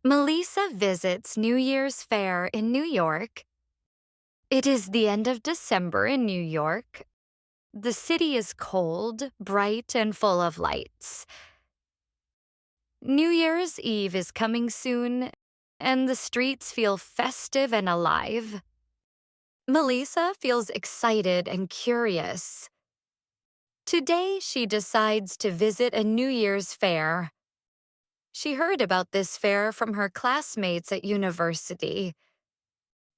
Melisa visits New Year's Fair in New York. It is the end of December in New York. The city is cold, bright, and full of lights. New Year's Eve is coming soon, and the streets feel festive and alive. Melisa feels excited and curious. Today, she decides to visit a New Year's fair. She heard about this fair from her classmates at university.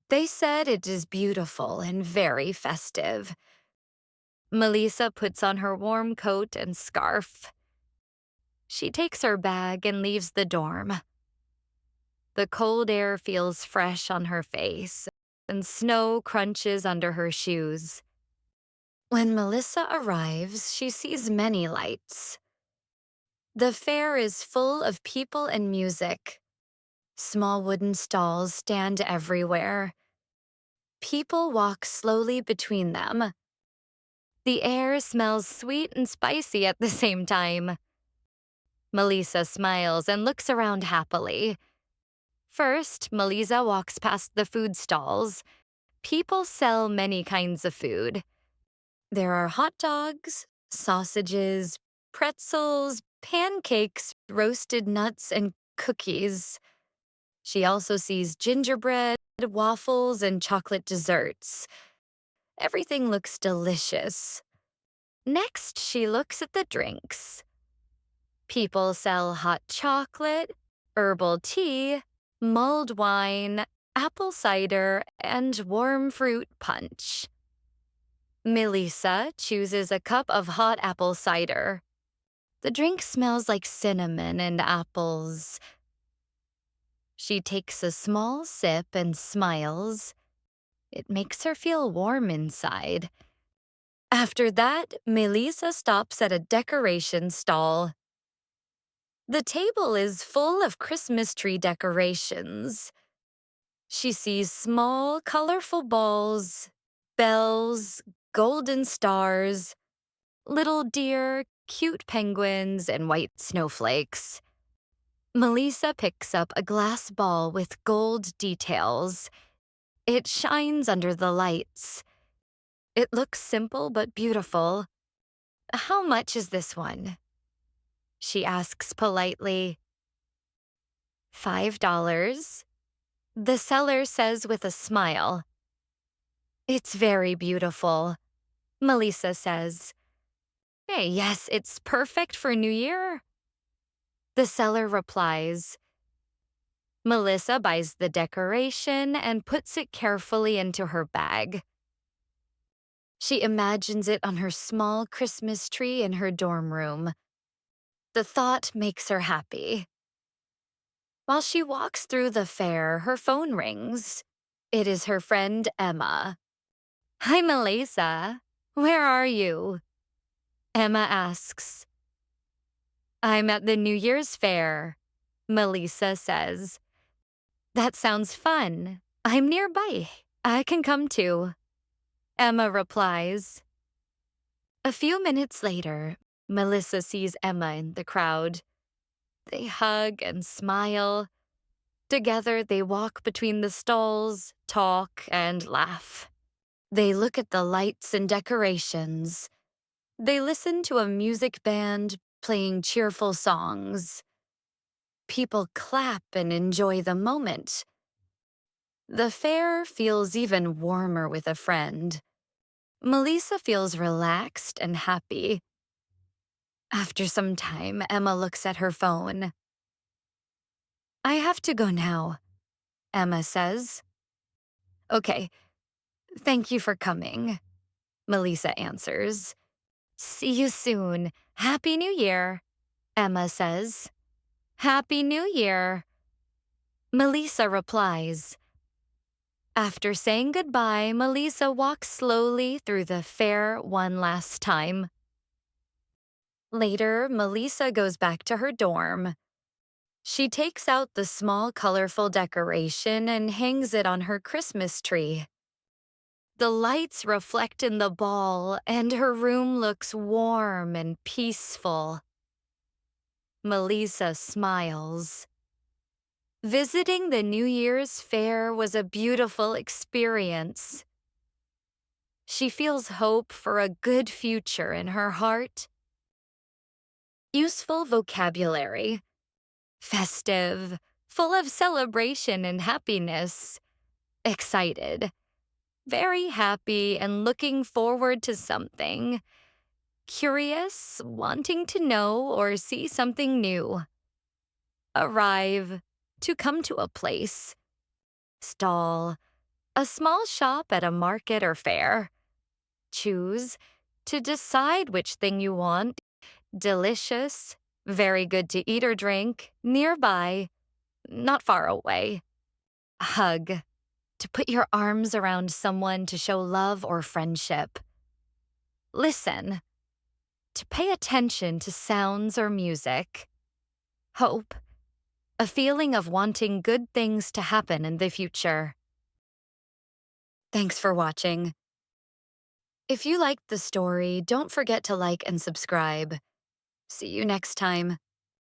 They said it is beautiful and very festive. Melisa puts on her warm coat and scarf. She takes her bag and leaves the dorm. The cold air feels fresh on her face, and snow crunches under her shoes. When Melisa arrives, she sees many lights. The fair is full of people and music. Small wooden stalls stand everywhere. People walk slowly between them. The air smells sweet and spicy at the same time. Melisa smiles and looks around happily. First, Melisa walks past the food stalls. People sell many kinds of food. There are hot dogs, sausages, pretzels, pancakes, roasted nuts, and cookies. She also sees gingerbread, waffles, and chocolate desserts. Everything looks delicious. Next, she looks at the drinks. People sell hot chocolate, herbal tea, mulled wine, apple cider, and warm fruit punch. Melisa chooses a cup of hot apple cider. The drink smells like cinnamon and apples. She takes a small sip and smiles. It makes her feel warm inside. After that, Melisa stops at a decoration stall. The table is full of Christmas tree decorations. She sees small, colorful balls, bells, golden stars, little deer, cute penguins, and white snowflakes. Melisa picks up a glass ball with gold details. It shines under the lights. It looks simple but beautiful. How much is this one? She asks politely. $5. The seller says with a smile. It's very beautiful, Melisa says. Hey, yes, it's perfect for New Year. The seller replies. Melisa buys the decoration and puts it carefully into her bag. She imagines it on her small Christmas tree in her dorm room. The thought makes her happy. While she walks through the fair, her phone rings. It is her friend Emma. Hi, Melisa. Where are you? Emma asks. I'm at the New Year's Fair, Melisa says. That sounds fun. I'm nearby. I can come too. Emma replies. A few minutes later, Melisa sees Emma in the crowd. They hug and smile. Together, they walk between the stalls, talk, and laugh. They look at the lights and decorations. They listen to a music band playing cheerful songs. People clap and enjoy the moment. The fair feels even warmer with a friend. Melisa feels relaxed and happy. After some time, Emma looks at her phone. I have to go now, Emma says. Okay, thank you for coming, Melisa answers. See you soon. Happy New Year, Emma says. Happy New Year, Melisa replies. After saying goodbye, Melisa walks slowly through the fair one last time. Later, Melisa goes back to her dorm. She takes out the small, colorful decoration and hangs it on her Christmas tree. The lights reflect in the ball, and her room looks warm and peaceful. Melisa smiles. Visiting the New Year's fair was a beautiful experience. She feels hope for a good future in her heart. Useful vocabulary: festive, full of celebration and happiness. Excited, very happy and looking forward to something. Curious, wanting to know or see something new. Arrive, to come to a place. Stall, a small shop at a market or fair. Choose, to decide which thing you want. Delicious, very good to eat or drink, nearby, not far away. Hug, to put your arms around someone to show love or friendship. Listen, to pay attention to sounds or music. Hope, a feeling of wanting good things to happen in the future. Thanks for watching. If you liked the story, don't forget to like and subscribe. See you next time.